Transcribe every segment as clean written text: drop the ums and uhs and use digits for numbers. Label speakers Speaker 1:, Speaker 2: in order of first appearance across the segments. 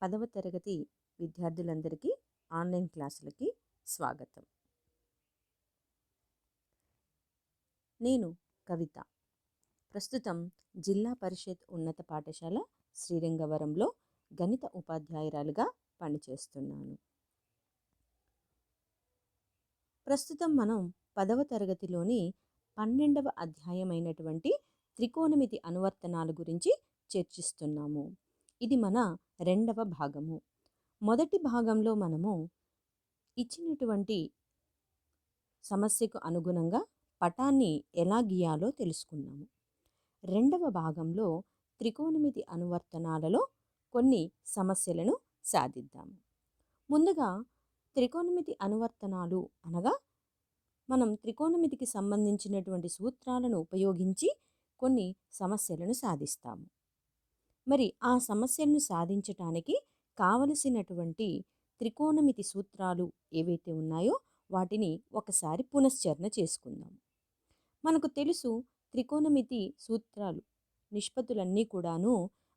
Speaker 1: 10వ తరగతి విద్యార్థులందరికీ ఆన్లైన్ క్లాసులకి స్వాగతం. నేను కవిత. ప్రస్తుతం జిల్లా పరిషత్ ఉన్నత పాఠశాల శ్రీరంగవరంలో గణిత ఉపాధ్యాయురాలుగా పనిచేస్తున్నాను. ప్రస్తుతం మనం 10వ తరగతిలోని 12వ అధ్యాయమైనటువంటి త్రికోణమితి అనువర్తనాల గురించి చర్చిస్తున్నాము. ఇది మన 2వ భాగము. మొదటి భాగంలో మనము ఇచ్చినటువంటి సమస్యకు అనుగుణంగా పటాన్ని ఎలా గీయాలో తెలుసుకున్నాము. 2వ భాగంలో త్రికోణమితి అనువర్తనాలలో కొన్ని సమస్యలను సాధిద్దాము. ముందుగా త్రికోణమితి అనువర్తనాలు అనగా మనం త్రికోణమితికి సంబంధించినటువంటి సూత్రాలను ఉపయోగించి కొన్ని సమస్యలను సాధిస్తాము. మరి ఆ సమస్యలను సాధించటానికి కావలసినటువంటి త్రికోణమితి సూత్రాలు ఏవైతే ఉన్నాయో వాటిని ఒకసారి పునశ్చరణ చేసుకుందాం. మనకు తెలుసు త్రికోణమితి సూత్రాలు నిష్పత్తులన్నీ కూడాను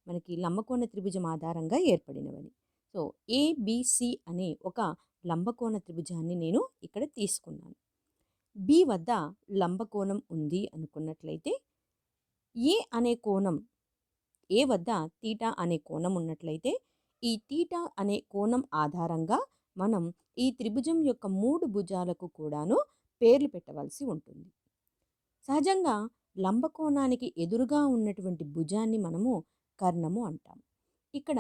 Speaker 1: మనకి లంబకోణ త్రిభుజం ఆధారంగా ఏర్పడినవని. సో ఏబిసి అనే ఒక లంబకోణ త్రిభుజాన్ని నేను ఇక్కడ తీసుకున్నాను. బి వద్ద లంబకోణం ఉంది అనుకున్నట్లయితే ఏ వద్ద తీటా అనే కోణం ఉన్నట్లయితే ఈ తీటా అనే కోణం ఆధారంగా మనం ఈ త్రిభుజం యొక్క 3 భుజాలకు కూడాను పేర్లు పెట్టవలసి ఉంటుంది. సహజంగా లంబకోణానికి ఎదురుగా ఉన్నటువంటి భుజాన్ని మనము కర్ణము అంటాం. ఇక్కడ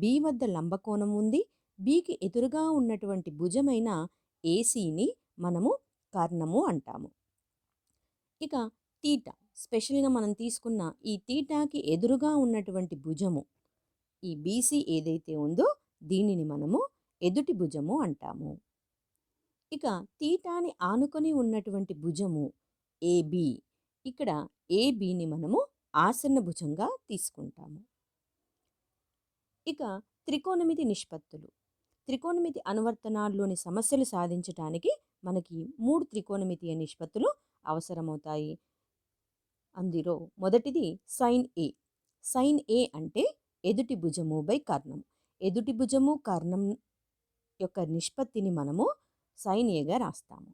Speaker 1: బి వద్ద లంబకోణం ఉంది. బికి ఎదురుగా ఉన్నటువంటి భుజమైన ఏసీని మనము కర్ణము అంటాము. ఇక తీటా, స్పెషల్గా మనం తీసుకున్న ఈ తీటాకి ఎదురుగా ఉన్నటువంటి భుజము ఈ బీసీ ఏదైతే ఉందో దీనిని మనము ఎదుటి భుజము అంటాము. ఇక తీటాని ఆనుకొని ఉన్నటువంటి భుజము ఏబి, ఇక్కడ ఏబిని మనము ఆసన్న భుజంగా తీసుకుంటాము. ఇక త్రికోణమితి నిష్పత్తులు, త్రికోణమితి అనువర్తనాల్లోని సమస్యలు సాధించడానికి మనకి 3 త్రికోణమితి నిష్పత్తులు అవసరమవుతాయి. అందులో మొదటిది సైన్ ఏ. సైన్ ఏ అంటే ఎదుటి భుజము బై కర్ణం. ఎదుటి భుజము కర్ణం యొక్క నిష్పత్తిని మనము సైన్ ఏగా రాస్తాము.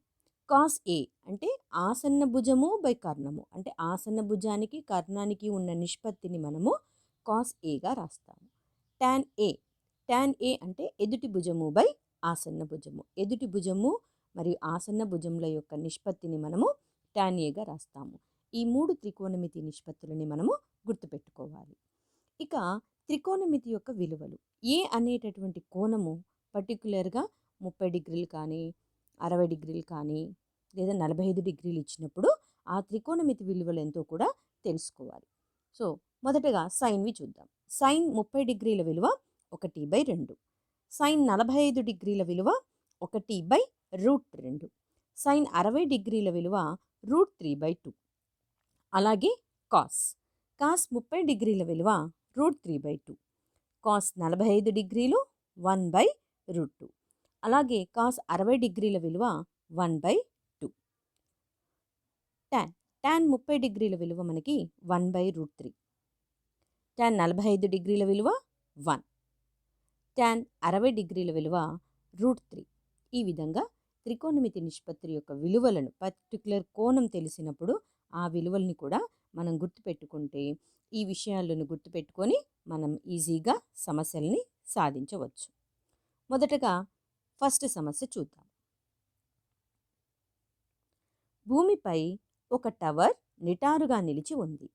Speaker 1: కాస్ ఏ అంటే ఆసన్న భుజము బై కర్ణము, అంటే ఆసన్న భుజానికి కర్ణానికి ఉన్న నిష్పత్తిని మనము కాస్ ఏగా రాస్తాము. టాన్ ఏ. టాన్ ఏ అంటే ఎదుటి భుజము బై ఆసన్న భుజము. ఎదుటి భుజము మరియు ఆసన్న భుజముల యొక్క నిష్పత్తిని మనము టాన్ ఏగా రాస్తాము. ఈ 3 త్రికోణమితి నిష్పత్తులని మనము గుర్తుపెట్టుకోవాలి. ఇక త్రికోణమితి యొక్క విలువలు. ఏ అనేటటువంటి కోణము పర్టికులర్గా 30 డిగ్రీలు కానీ 60 డిగ్రీలు కానీ లేదా 45 డిగ్రీలు ఇచ్చినప్పుడు ఆ త్రికోణమితి విలువలు ఎంతో కూడా తెలుసుకోవాలి. సో మొదటగా సైన్వి చూద్దాం. సైన్ 30 డిగ్రీల విలువ 1/2. సైన్ 45 డిగ్రీల విలువ 1/√2. సైన్ 60 డిగ్రీల విలువ √3/2. అలాగే కాస్ 30 డిగ్రీల విలువ √3/2. కాస్ 45 డిగ్రీలు 1/√2. అలాగే కాస్ 60 డిగ్రీల విలువ 1/2. టాన్ 30 డిగ్రీల విలువ మనకి 1/√3. టాన్ 45 డిగ్రీల విలువ 1. టాన్ 60 డిగ్రీల విలువ √3. ఈ విధంగా త్రికోణమితి నిష్పత్తుల యొక్క విలువలను పర్టికులర్ కోణం తెలిసినప్పుడు ఆ విలువల్ని కూడా మనం గుర్తుపెట్టుకుంటే ఈ విషయాలను గుర్తుపెట్టుకొని మనం ఈజీగా సమస్యల్ని సాధించవచ్చు. మొదటగా ఫస్ట్ సమస్య చూద్దాం. భూమిపై ఒక టవర్ నిటారుగా నిలిచి ఉంది.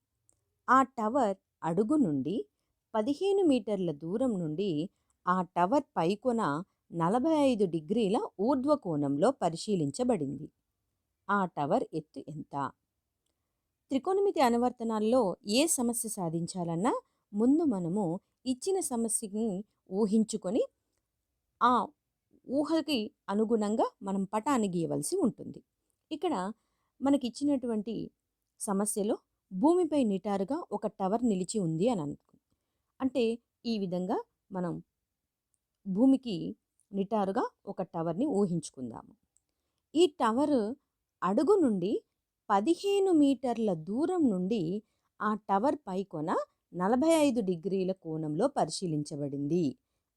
Speaker 1: ఆ టవర్ అడుగు నుండి 15 మీటర్ల దూరం నుండి ఆ టవర్ పైకొన 45 డిగ్రీల ఊర్ధ్వ కోణంలో పరిశీలించబడింది. ఆ టవర్ ఎత్తు ఎంత? త్రికోణమితి అనువర్తనాల్లో ఏ సమస్య సాధించాలన్నా ముందు మనము ఇచ్చిన సమస్యని ఊహించుకొని ఆ ఊహకి అనుగుణంగా మనం పటాన్ని గీయవలసి ఉంటుంది. ఇక్కడ మనకిచ్చినటువంటి సమస్యలో భూమిపై నిటారుగా ఒక టవర్ నిలిచి ఉంది అని అంటే ఈ విధంగా మనం భూమికి నిటారుగా ఒక టవర్ని ఊహించుకుందాము. ఈ టవర్ అడుగు నుండి 15 మీటర్ల దూరం నుండి ఆ టవర్ పైకొన 45 డిగ్రీల కోణంలో పరిశీలించబడింది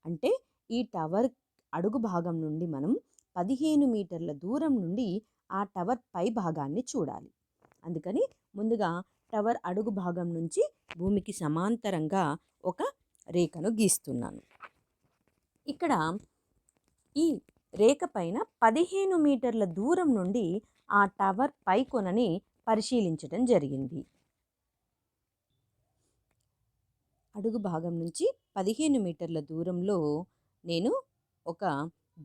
Speaker 1: అంటే ఈ టవర్ అడుగు భాగం నుండి మనం 15 మీటర్ల దూరం నుండి ఆ టవర్ పై భాగాన్ని చూడాలి. అందుకని ముందుగా టవర్ అడుగు భాగం నుంచి భూమికి సమాంతరంగా ఒక రేఖను గీస్తున్నాను. ఇక్కడ ఈ రేఖ పైన 15 మీటర్ల దూరం నుండి ఆ టవర్ పై కొనని పరిశీలించడం జరిగింది. అడుగు భాగం నుంచి 15 మీటర్ల దూరంలో నేను ఒక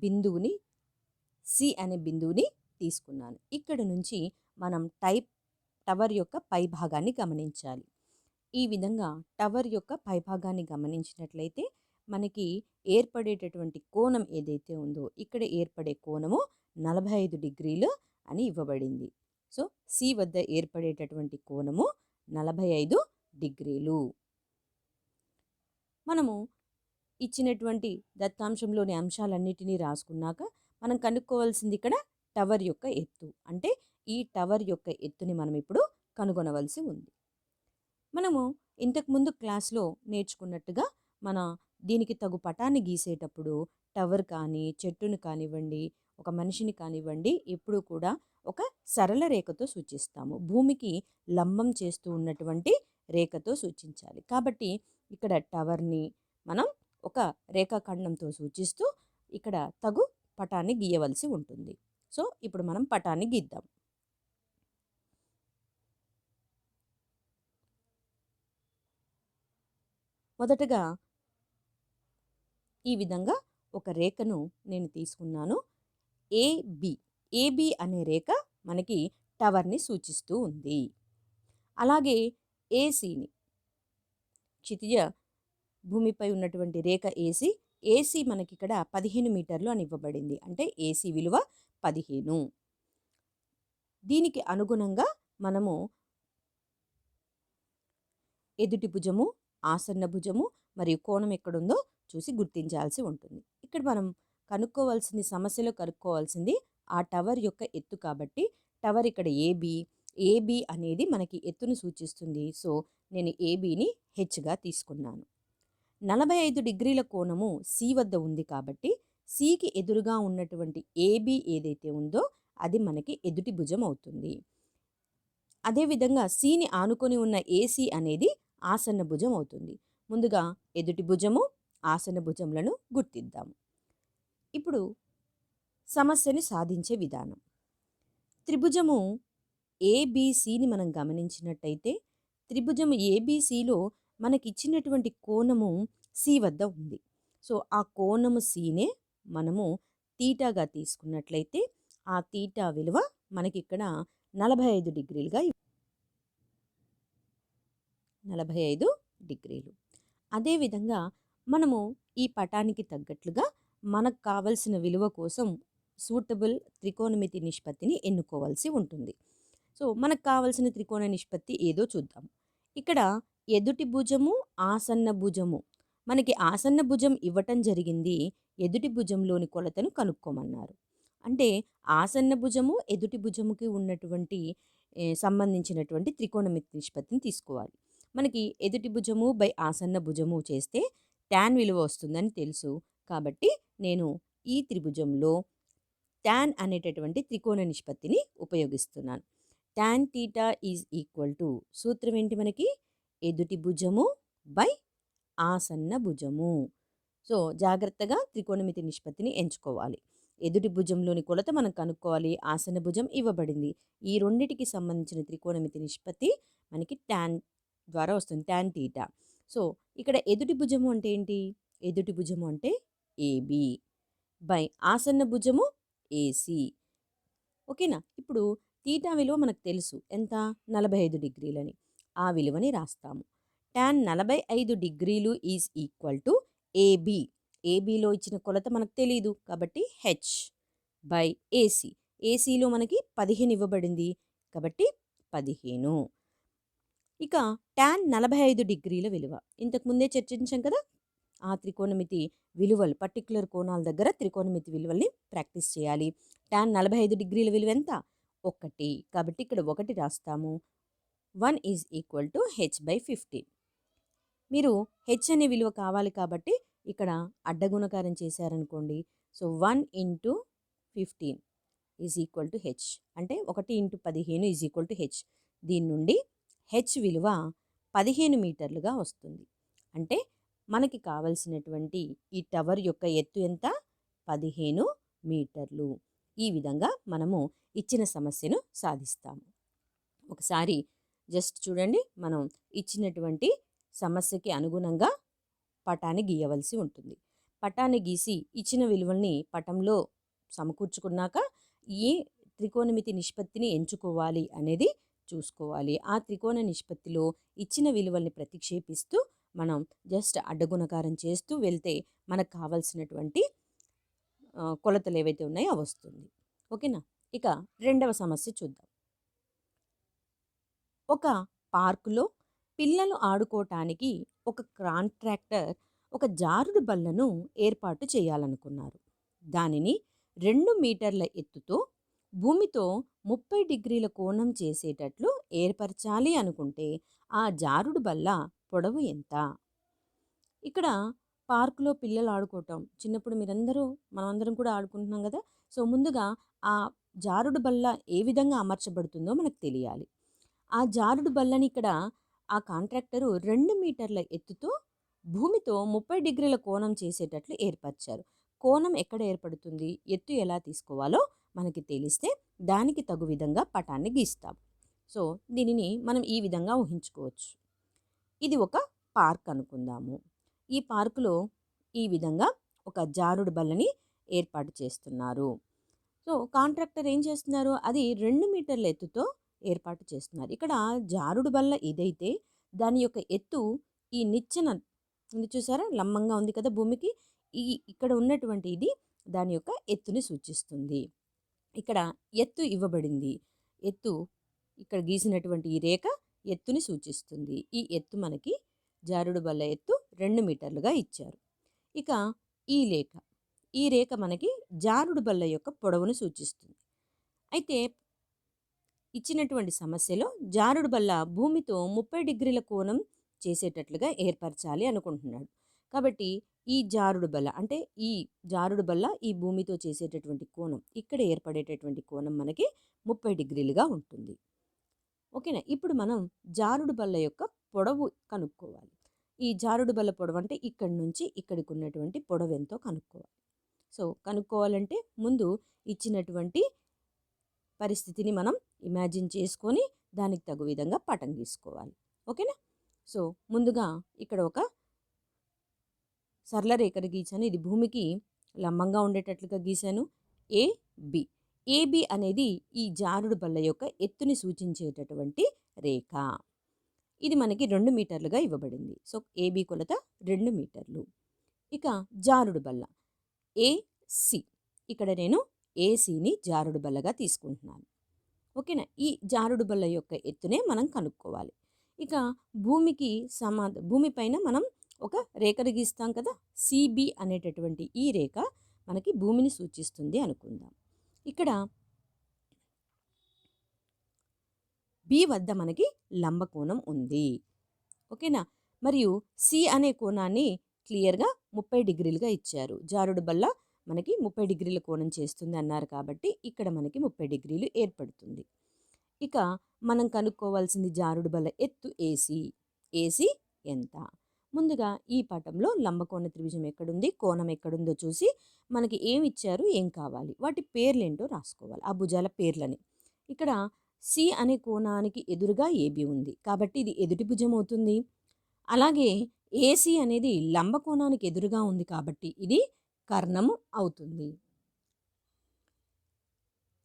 Speaker 1: బిందువుని సి అనే బిందువుని తీసుకున్నాను. ఇక్కడ నుంచి మనం టవర్ యొక్క పై భాగాన్ని గమనించాలి. ఈ విధంగా టవర్ యొక్క పైభాగాన్ని గమనించినట్లయితే మనకి ఏర్పడేటటువంటి కోణం ఏదైతే ఉందో ఇక్కడ ఏర్పడే కోణము 45 డిగ్రీలు అని ఇవ్వబడింది. సో సి వద్ద ఏర్పడేటటువంటి కోణము 45 డిగ్రీలు. మనము ఇచ్చినటువంటి దత్తాంశంలోని అంశాలన్నిటినీ రాసుకున్నాక మనం కనుక్కోవాల్సింది ఇక్కడ టవర్ యొక్క ఎత్తు. అంటే ఈ టవర్ యొక్క ఎత్తుని మనం ఇప్పుడు కనుగొనవలసి ఉంది. మనము ఇంతకుముందు క్లాస్లో నేర్చుకున్నట్టుగా మన దీనికి తగు పటాన్ని గీసేటప్పుడు టవర్ కానీ చెట్టును కానివ్వండి ఒక మనిషిని కానివ్వండి ఎప్పుడూ కూడా ఒక సరళ రేఖతో సూచిస్తాము. భూమికి లంబం చేస్తూ ఉన్నటువంటి రేఖతో సూచించాలి. కాబట్టి ఇక్కడ టవర్ని మనం ఒక రేఖాఖండంతో సూచిస్తూ ఇక్కడ తగు పటాన్ని గీయవలసి ఉంటుంది. సో ఇప్పుడు మనం పటాన్ని గీద్దాం. మొదటగా ఈ విధంగా ఒక రేఖను నేను తీసుకున్నాను. ఏబి అనే రేఖ మనకి టవర్ని సూచిస్తూ ఉంది. అలాగే ఏసీని క్షితిజ భూమిపై ఉన్నటువంటి రేఖ ఏసీ మనకి ఇక్కడ 15 మీటర్లు అని ఇవ్వబడింది. అంటే ఏసీ విలువ 15. దీనికి అనుగుణంగా మనము ఎదుటి భుజము ఆసన్న భుజము మరియు కోణం ఎక్కడుందో చూసి గుర్తించాల్సి ఉంటుంది. ఇక్కడ మనం కనుక్కోవాల్సింది సమస్యలో కనుక్కోవాల్సింది ఆ టవర్ యొక్క ఎత్తు. కాబట్టి టవర్ ఇక్కడ ఏబి అనేది మనకి ఎత్తును సూచిస్తుంది. సో నేను ఏబిని హెచ్గా తీసుకున్నాను. 45 డిగ్రీల కోణము సి వద్ద ఉంది కాబట్టి సికి ఎదురుగా ఉన్నటువంటి ఏబి ఏదైతే ఉందో అది మనకి ఎదుటి భుజం అవుతుంది. అదేవిధంగా సిని ఆనుకొని ఉన్న ఏసీ అనేది ఆసన్న భుజం అవుతుంది. ముందుగా ఎదుటి భుజము ఆసన్న భుజములను గుర్తిద్దాము. ఇప్పుడు సమస్యని సాధించే విధానం. త్రిభుజము ఏబిసిని మనం గమనించినట్టయితే త్రిభుజము ఏబిసిలో మనకిచ్చినటువంటి కోణము సి వద్ద ఉంది. సో ఆ కోణము సినే మనము తీటాగా తీసుకున్నట్లయితే ఆ తీటా విలువ మనకి ఇక్కడ 45 డిగ్రీలుగా 45 డిగ్రీలు. అదేవిధంగా మనము ఈ పటానికి తగ్గట్లుగా మనకు కావలసిన విలువ కోసం సూటబుల్ త్రికోణమితి నిష్పత్తిని ఎన్నుకోవాల్సి ఉంటుంది. సో మనకు కావలసిన త్రికోణ నిష్పత్తి ఏదో చూద్దాం. ఇక్కడ ఎదుటి భుజము ఆసన్న భుజము మనకి ఆసన్న భుజం ఇవ్వటం జరిగింది. ఎదుటి భుజంలోని కొలతను కనుక్కోమన్నారు. అంటే ఆసన్న భుజము ఎదుటి భుజముకి ఉన్నటువంటి సంబంధించినటువంటి త్రికోణమితి నిష్పత్తిని తీసుకోవాలి. మనకి ఎదుటి భుజము బై ఆసన్న భుజము చేస్తే tan విలువ వస్తుందని తెలుసు. కాబట్టి నేను ఈ త్రిభుజంలో tan అనేటటువంటి త్రికోణ నిష్పత్తిని ఉపయోగిస్తున్నాను. tan θ ఈజ్ ఈక్వల్ టు సూత్రం ఏంటి మనకి ఎదుటి భుజము బై ఆసన్న భుజము. సో జాగ్రత్తగా త్రికోణమితి నిష్పత్తిని ఎంచుకోవాలి. ఎదుటి భుజంలోని కొలత మనం కనుక్కోవాలి. ఆసన్న భుజం ఇవ్వబడింది. ఈ రెండిటికి సంబంధించిన త్రికోణమితి నిష్పత్తి మనకి tan ద్వారా వస్తుంది, tan θ. సో ఇక్కడ ఎదుటి భుజము అంటే ఏంటి? ఎదుటి భుజము అంటే ఏబి బై ఆసన్న భుజము ఏసీ. ఓకేనా? ఇప్పుడు తీటా విలువ మనకు తెలుసు ఎంత? 45 డిగ్రీలని. ఆ విలువని రాస్తాము. tan 45 డిగ్రీలు ఈజ్ ఈక్వల్ టు ఏబి. ఏబిలో ఇచ్చిన కొలత మనకు తెలియదు కాబట్టి హెచ్ బై ఏసీ. ఏసీలో మనకి 15 ఇవ్వబడింది కాబట్టి 15. ఇక tan 45 డిగ్రీల విలువ ఇంతకుముందే చర్చించాం కదా. ఆ త్రికోణమితి విలువలు పర్టికులర్ కోణాల దగ్గర త్రికోణమితి విలువల్ని ప్రాక్టీస్ చేయాలి. tan 45 డిగ్రీల విలువ ఎంత? 1. కాబట్టి ఇక్కడ 1 రాస్తాము. 1 is equal to H by 15. మీరు హెచ్ అనే విలువ కావాలి కాబట్టి ఇక్కడ అడ్డగుణకారం చేశారనుకోండి. So, 1 into 15 is equal to H. అంటే 1 into 15 is equal to H. దీని నుండి హెచ్ విలువ 15 మీటర్లుగా వస్తుంది. అంటే మనకి కావలసినటువంటి ఈ టవర్ యొక్క ఎత్తు ఎంత? 15 మీటర్లు. ఈ విధంగా మనము ఇచ్చిన సమస్యను సాధిస్తాము. ఒకసారి జస్ట్ చూడండి, మనం ఇచ్చినటువంటి సమస్యకి అనుగుణంగా పటాన్ని గీయవలసి ఉంటుంది. పటాన్ని గీసి ఇచ్చిన విలువల్ని పటంలో సమకూర్చుకున్నాక ఏ త్రికోణమితి నిష్పత్తిని ఎంచుకోవాలి అనేది చూసుకోవాలి. ఆ త్రికోణ నిష్పత్తిలో ఇచ్చిన విలువల్ని ప్రతిక్షేపిస్తూ మనం జస్ట్ అడ్డగుణకారం చేస్తూ వెళ్తే మనకు కావాల్సినటువంటి కొలతలు ఏవైతే ఉన్నాయో అవి వస్తుంది. ఓకేనా? ఇక రెండవ సమస్య చూద్దాం. ఒక పార్కులో పిల్లలు ఆడుకోవటానికి ఒక కాంట్రాక్టర్ ఒక జారుడు బల్లను ఏర్పాటు చేయాలనుకున్నారు. దానిని 2 మీటర్ల ఎత్తుతో భూమితో 30 డిగ్రీల కోణం చేసేటట్లు ఏర్పరచాలి అనుకుంటే ఆ జారుడు బల్ల పొడవు ఎంత? ఇక్కడ పార్కులో పిల్లలు ఆడుకోవటం చిన్నప్పుడు మనమందరం కూడా ఆడుకుంటున్నాం కదా. సో, ముందుగా ఆ జారుడు బల్ల ఏ విధంగా అమర్చబడుతుందో మనకు తెలియాలి. ఆ జారుడు బల్లని ఇక్కడ ఆ కాంట్రాక్టరు 2 మీటర్ల ఎత్తుతో భూమితో 30 డిగ్రీల కోణం చేసేటట్లు ఏర్పరిచారు. కోణం ఎక్కడ ఏర్పడుతుంది, ఎత్తు ఎలా తీసుకోవాలో మనకి తెలిస్తే దానికి తగు విధంగా పటాన్ని గీస్తాం. సో, దీనిని మనం ఈ విధంగా ఊహించుకోవచ్చు. ఇది ఒక పార్క్ అనుకుందాము. ఈ పార్కులో ఈ విధంగా ఒక జారుడు బల్లని ఏర్పాటు చేస్తున్నారు. సో, కాంట్రాక్టర్ ఏం చేస్తున్నారు, అది 2 మీటర్ల ఎత్తుతో ఏర్పాటు చేస్తున్నారు. ఇక్కడ జారుడు బల్ల ఇదైతే దాని యొక్క ఎత్తు ఈ నిచ్చెన ఉంది చూసారా, లంబంగా ఉంది కదా భూమికి. ఇక్కడ ఉన్నటువంటి ఇది దాని యొక్క ఎత్తుని సూచిస్తుంది. ఇక్కడ ఎత్తు ఇవ్వబడింది. ఎత్తు ఇక్కడ గీసినటువంటి ఈ రేఖ ఎత్తుని సూచిస్తుంది. ఈ ఎత్తు మనకి జారుడు బల్ల ఎత్తు 2 మీటర్లుగా ఇచ్చారు. ఇక ఈ రేఖ మనకి జారుడు బల్ల యొక్క పొడవును సూచిస్తుంది. అయితే ఇచ్చినటువంటి సమస్యలో జారుడు బల్ల భూమితో 30 డిగ్రీల కోణం చేసేటట్లుగా ఏర్పరచాలి అనుకుంటున్నాడు. కాబట్టి ఈ జారుడు బల్ల ఈ భూమితో చేసేటటువంటి కోణం, ఇక్కడ ఏర్పడేటటువంటి కోణం మనకి 30 డిగ్రీలుగా ఉంటుంది. ఓకేనా? ఇప్పుడు మనం జారుడు బల్ల యొక్క పొడవు కనుక్కోవాలి. ఈ జారుడు బల్ల పొడవు అంటే ఇక్కడి నుంచి ఇక్కడికి ఉన్నటువంటి పొడవు ఎంతో కనుక్కోవాలి. సో, కనుక్కోవాలంటే ముందు ఇచ్చినటువంటి పరిస్థితిని మనం ఇమాజిన్ చేసుకొని దానికి తగు విధంగా పటం గీసుకోవాలి. ఓకేనా? సో, ముందుగా ఇక్కడ ఒక సరళ రేఖను గీసాను. ఇది భూమికి లంబంగా ఉండేటట్లుగా గీశాను. ఏబి. ఏబి అనేది ఈ జారుడు బల్ల యొక్క ఎత్తుని సూచించేటటువంటి రేఖ. ఇది మనకి 2 మీటర్లుగా ఇవ్వబడింది. సో, ఏబి కొలత 2 మీటర్లు. ఇక జారుడు బల్ల ఏసి. ఇక్కడ నేను ఏసీని జారుడు బల్లగా తీసుకుంటున్నాను. ఓకేనా? ఈ జారుడు బల్ల యొక్క ఎత్తునే మనం కనుక్కోవాలి. ఇక భూమిపైన మనం ఒక రేఖను గీస్తాం కదా. సిబి అనేటటువంటి ఈ రేఖ మనకి భూమిని సూచిస్తుంది అనుకుందాం. ఇక్కడ బి వద్ద మనకి లంబకోణం ఉంది. ఓకేనా? మరియు సి అనే కోణాన్ని క్లియర్గా 30 డిగ్రీలుగా ఇచ్చారు. జారుడు బల్ల మనకి 30 డిగ్రీల కోణం చేస్తుంది అన్నారు కాబట్టి ఇక్కడ మనకి 30 డిగ్రీలు ఏర్పడుతుంది. ఇక మనం కనుక్కోవాల్సింది జారుడు బల్ల ఎత్తు ఏసీ. ఏసీ ఎంత? ముందుగా ఈ పటంలో లంబకోణ త్రిభుజం ఎక్కడుంది, కోణం ఎక్కడుందో చూసి మనకి ఏమి ఇచ్చారు, ఏం కావాలి, వాటి పేర్లేంటో రాసుకోవాలి, ఆ భుజాల పేర్లని. ఇక్కడ సి అనే కోణానికి ఎదురుగా ఏబి ఉంది కాబట్టి ఇది ఎదుటి భుజం అవుతుంది. అలాగే ఏసీ అనేది లంబకోణానికి ఎదురుగా ఉంది కాబట్టి ఇది కర్ణము అవుతుంది.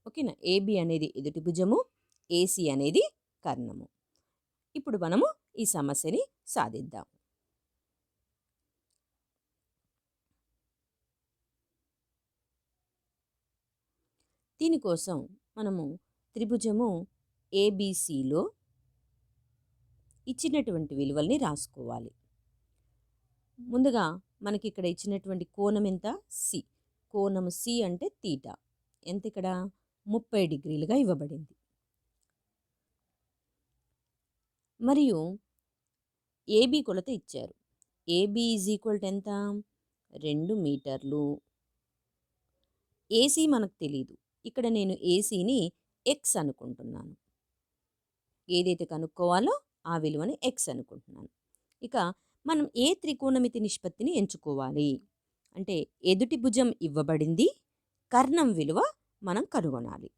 Speaker 1: ఓకేనా? ఏబి అనేది ఎదుటి భుజము, ఏసీ అనేది కర్ణము. ఇప్పుడు మనము ఈ సమస్యని సాధిద్దాం. దీనికోసం మనము త్రిభుజము ఏబిసిలో ఇచ్చినటువంటి విలువల్ని రాసుకోవాలి. ముందుగా మనకి ఇక్కడ ఇచ్చినటువంటి కోణం ఎంత? సి. కోణము సి అంటే తీటా. ఎంత ఇక్కడ? 30 డిగ్రీలుగా ఇవ్వబడింది. మరియు ఏబి కొలత ఇచ్చారు. ఏబి ఈజ్ ఈక్వల్ టు ఎంత? 2 మీటర్లు. ఏసీ మనకు తెలీదు. ఇక్కడ నేను ఏసీని ఎక్స్ అనుకుంటున్నాను. ఏదైతే కనుక్కోవాలో ఆ విలువని ఎక్స్ అనుకుంటున్నాను. ఇక మనం ఏ త్రికోణమితి నిష్పత్తిని ఎంచుకోవాలి? అంటే ఎదుటి భుజం ఇవ్వబడింది. కర్ణం విలువ మనం కనుగొనాలి.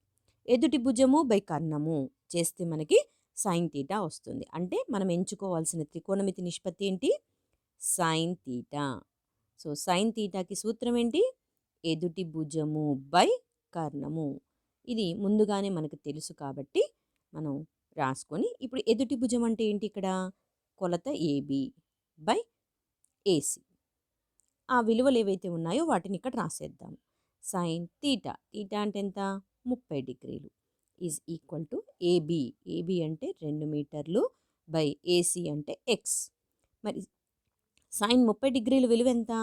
Speaker 1: ఎదుటి భుజము బై కర్ణము చేస్తే మనకి సైన్ తీటా వస్తుంది. అంటే మనం ఎంచుకోవాల్సిన త్రికోణమితి నిష్పత్తి ఏంటి? Sine theta. సో సైన్ తీటాకి సూత్రం ఏంటి? ఎదుటి భుజము బై కర్ణము. ఇది ముందుగానే మనకు తెలుసు కాబట్టి మనం రాసుకొని ఇప్పుడు ఎదుటి భుజం అంటే ఏంటి ఇక్కడ? కొలత ఏబి బై ఏసి. ఆ విలువలు ఏవైతే ఉన్నాయో వాటిని ఇక్కడ రాసేద్దాం. సైన్ తీటా, తీటా అంటే ఎంత? 30 డిగ్రీలు is equal to AB. AB అంటే 2 మీటర్లు బై ఏసి అంటే ఎక్స్. మరి సైన్ 30 డిగ్రీల విలువ ఎంత?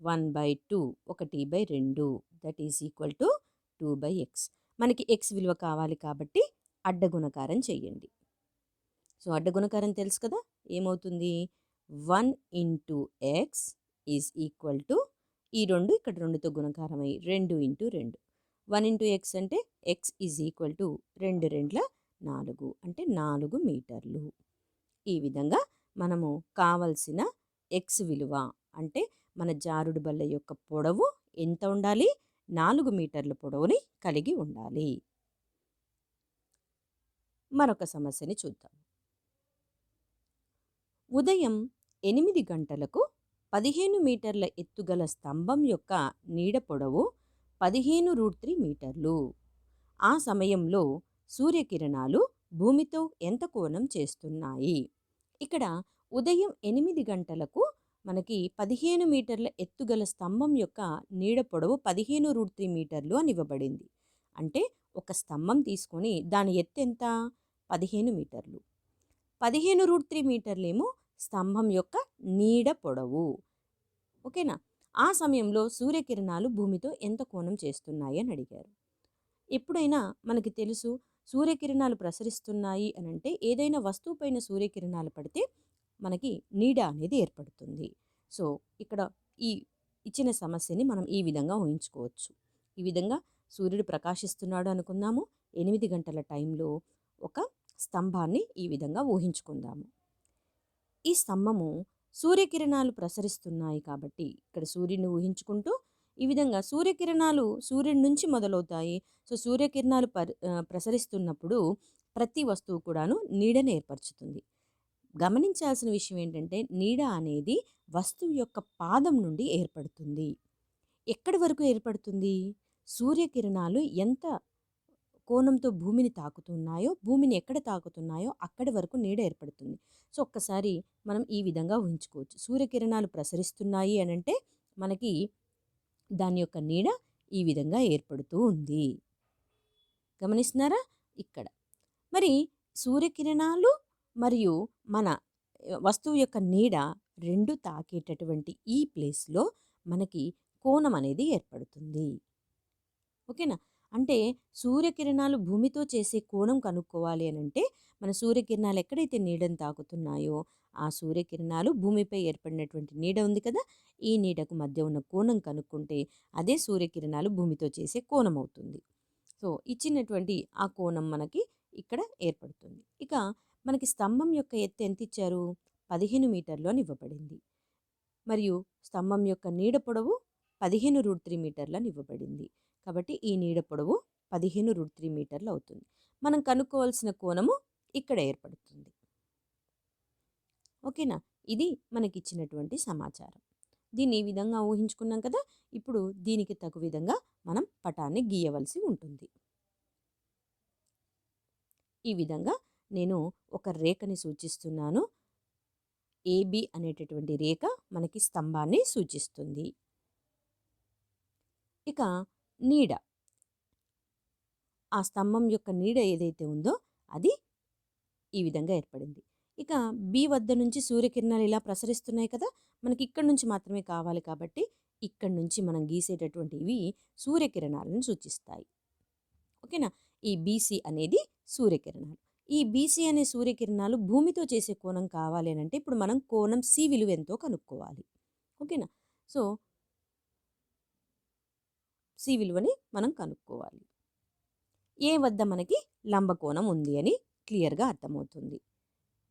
Speaker 1: 1/2, 1/2 that is equal to 2/x. మనకి ఎక్స్ విలువ కావాలి కాబట్టి అడ్డగుణకారం చెయ్యండి. సో అడ్డగుణకారం తెలుసు కదా, ఏమవుతుంది? 1 into x is equal to ఈ 2 ఇక్కడ 2తో గుణకారం అయ్యి 2 ఇంటూ 2. 1 ఇంటూ ఎక్స్ అంటే ఎక్స్ ఈజ్ ఈక్వల్ టు 2 రెండ్ల 4 అంటే 4 మీటర్లు. ఈ విధంగా మనము కావలసిన ఎక్స్ విలువ అంటే మన జారుడు బల్ల యొక్క పొడవు ఎంత ఉండాలి? 4 మీటర్ల పొడవుని కలిగి ఉండాలి. మరొక సమస్యని చూద్దాం. ఉదయం 8 గంటలకు 15 మీటర్ల ఎత్తుగల స్తంభం యొక్క నీడ పొడవు 15√3 మీటర్లు. ఆ సమయంలో సూర్యకిరణాలు భూమితో ఎంత కోణం చేస్తున్నాయి? ఇక్కడ ఉదయం 8 గంటలకు మనకి 15 మీటర్ల ఎత్తుగల స్తంభం యొక్క నీడ పొడవు 15√3 మీటర్లు అని ఇవ్వబడింది. అంటే ఒక స్తంభం తీసుకొని దాని ఎత్తు ఎంత? 15 మీటర్లు. 15√3 మీటర్లేమో స్తంభం యొక్క నీడ పొడవు. ఓకేనా? ఆ సమయంలో సూర్యకిరణాలు భూమితో ఎంత కోణం చేస్తున్నాయి అని అడిగారు. ఎప్పుడైనా మనకి తెలుసు సూర్యకిరణాలు ప్రసరిస్తున్నాయి అని అంటే ఏదైనా వస్తువు పైన సూర్యకిరణాలు పడితే మనకి నీడ అనేది ఏర్పడుతుంది. సో ఇక్కడ ఈ ఇచ్చిన సమస్యని మనం ఈ విధంగా ఊహించుకోవచ్చు. ఈ విధంగా సూర్యుడు ప్రకాశిస్తున్నాడు అనుకుందాము. 8 గంటల టైంలో ఒక స్తంభాన్ని ఈ విధంగా ఊహించుకుందాము. ఈ స్తంభము సూర్యకిరణాలు ప్రసరిస్తున్నాయి కాబట్టి ఇక్కడ సూర్యుని ఊహించుకుంటూ ఈ విధంగా సూర్యకిరణాలు సూర్యుడి నుంచి మొదలవుతాయి. సో సూర్యకిరణాలు ప్రసరిస్తున్నప్పుడు ప్రతి వస్తువు కూడాను నీడని ఏర్పరచుతుంది. గమనించాల్సిన విషయం ఏంటంటే నీడ అనేది వస్తువు యొక్క పాదం నుండి ఏర్పడుతుంది. ఎక్కడి వరకు ఏర్పడుతుంది? సూర్యకిరణాలు ఎంత కోణంతో భూమిని తాకుతున్నాయో, భూమిని ఎక్కడ తాకుతున్నాయో అక్కడి వరకు నీడ ఏర్పడుతుంది. సో ఒక్కసారి మనం ఈ విధంగా ఊహించుకోవచ్చు. సూర్యకిరణాలు ప్రసరిస్తున్నాయి అనంటే మనకి దాని యొక్క నీడ ఈ విధంగా ఏర్పడుతూ ఉంది. గమనిస్తున్నారా? ఇక్కడ మరి సూర్యకిరణాలు మరియు మన వస్తువు యొక్క నీడ రెండు తాకేటటువంటి ఈ ప్లేస్లో మనకి కోణం అనేది ఏర్పడుతుంది. ఓకేనా? అంటే సూర్యకిరణాలు భూమితో చేసే కోణం కనుక్కోవాలి అని అంటే మన సూర్యకిరణాలు ఎక్కడైతే నీడను తాకుతున్నాయో ఆ సూర్యకిరణాలు భూమిపై ఏర్పడినటువంటి నీడ ఉంది కదా, ఈ నీడకు మధ్య ఉన్న కోణం కనుక్కుంటే అదే సూర్యకిరణాలు భూమితో చేసే కోణం అవుతుంది. సో ఇచ్చినటువంటి ఆ కోణం మనకి ఇక్కడ ఏర్పడుతుంది. ఇక మనకి స్తంభం యొక్క ఎత్తు ఎంత ఇచ్చారు? 15 మీటర్లు అని ఇవ్వబడింది. మరియు స్తంభం యొక్క నీడ పొడవు 15√3 మీటర్లు అని ఇవ్వబడింది. కాబట్టి ఈ నీడ పొడవు 15√3 మీటర్లు అవుతుంది. మనం కనుక్కోవాల్సిన కోణము ఇక్కడ ఏర్పడుతుంది. ఓకేనా? ఇది మనకిచ్చినటువంటి సమాచారం. దీన్ని ఈ విధంగా ఊహించుకున్నాం కదా, ఇప్పుడు దీనికి తగు విధంగా మనం పటాన్ని గీయవలసి ఉంటుంది. ఈ విధంగా నేను ఒక రేఖని సూచిస్తున్నాను. ఏబి అనేటటువంటి రేఖ మనకి స్తంభాన్ని సూచిస్తుంది. ఇక నీడ, ఆ స్తంభం యొక్క నీడ ఏదైతే ఉందో అది ఈ విధంగా ఏర్పడింది. ఇక బి వద్ద నుంచి సూర్యకిరణాలు ఇలా ప్రసరిస్తున్నాయి కదా, మనకి ఇక్కడ నుంచి మాత్రమే కావాలి కాబట్టి ఇక్కడ నుంచి మనం గీసేటటువంటివి సూర్యకిరణాలను సూచిస్తాయి. ఓకేనా? ఈ బీసీ అనేది సూర్యకిరణాలు. ఈ బీసీ అనే సూర్యకిరణాలు భూమితో చేసే కోణం కావాలి అని అంటే ఇప్పుడు మనం కోణం సి విలువ ఎంతో కనుక్కోవాలి. ఓకేనా? సో, సి విలువని మనం కనుక్కోవాలి. ఏ వద్ద మనకి లంబకోణం ఉంది అని క్లియర్‌గా అర్థమవుతుంది.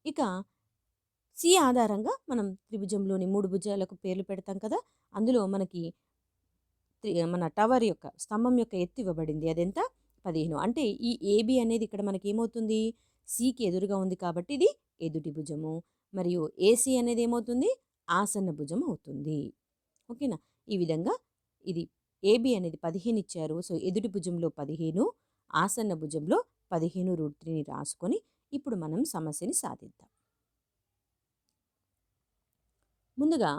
Speaker 1: ఇక సి ఆధారంగా మనం త్రిభుజంలోని 3 భుజాలకు పేర్లు పెడతాం కదా! అందులో మనకి మన టవర్ యొక్క స్తంభం యొక్క ఎత్తు ఇవ్వబడింది. అదెంత? 15. అంటే ఈ ఏబీ అనేది ఇక్కడ మనకేమవుతుంది? సికి ఎదురుగా ఉంది కాబట్టి ఇది ఎదుటి భుజము. మరియు ఏసీ అనేది ఏమవుతుంది? ఆసన్న భుజం అవుతుంది. ఓకేనా? ఈ విధంగా ఇది ఏబీ అనేది 15 ఇచ్చారు. సో, ఎదుటి భుజంలో 15, ఆసన్న భుజంలో 15√3ని రాసుకొని ఇప్పుడు మనం సమస్యని సాధిద్దాం. ముందుగా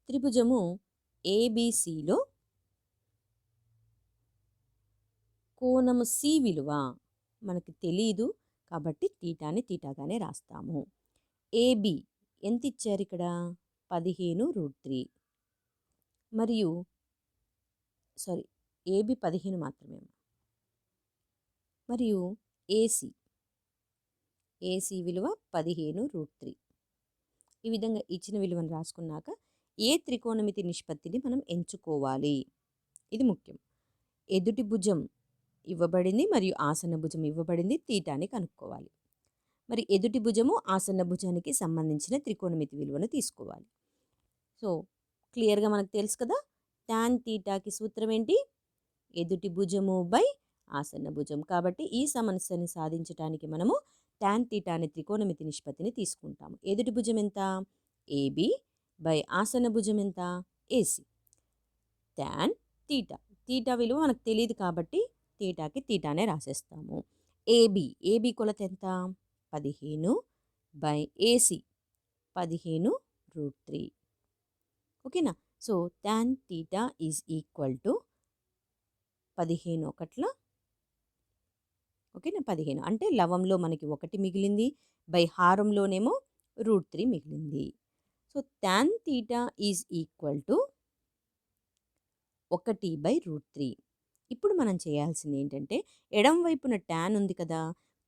Speaker 1: త్రిభుజము ఏబీసీలో కోణము సి విలువ మనకి తెలీదు కాబట్టి తీటాని తీటాగానే రాస్తాము. ఏబి ఎంత ఇచ్చారు ఇక్కడ? 15√3 మరియు సారీ ఏబి 15 మాత్రమే. మరియు ఏసీ విలువ 15√3. ఈ విధంగా ఇచ్చిన విలువను రాసుకున్నాక ఏ త్రికోణమితి నిష్పత్తిని మనం ఎంచుకోవాలి? ఇది ముఖ్యం. ఎదుటి భుజం ఇవ్వబడింది మరియు ఆసన్న భుజం ఇవ్వబడింది. తీటాని కనుక్కోవాలి. మరి ఎదుటి భుజము ఆసన్న భుజానికి సంబంధించిన త్రికోణమితి విలువను తీసుకోవాలి. సో, క్లియర్‌గా మనకు తెలుసు కదా! టాన్ తీటాకి సూత్రం ఏంటి? ఎదుటి భుజము బై ఆసన్న భుజం. కాబట్టి ఈ సమస్యని సాధించటానికి మనము టాన్ తీటా అనే త్రికోణమితి నిష్పత్తిని తీసుకుంటాము. ఎదుటి భుజం ఎంత? ఏబీ బై ఆసన్న భుజం ఎంత? ఏసీ. Tan theta. తీటా విలువ మనకు తెలియదు కాబట్టి తీటాకి తీటానే రాసేస్తాము. ఏబీ కొలత ఎంత? 15 బై ఏసీ 15√3. ఓకేనా? So, tan theta is equal to 15 ఒకట్ల ఓకేనా? 15 అంటే లవంలో మనకి 1 మిగిలింది. బై హారంలోనేమో √3 మిగిలింది. So, tan theta is equal to 1/√3. ఇప్పుడు మనం చేయాల్సింది ఏంటంటే ఎడమ వైపున టాన్ ఉంది కదా!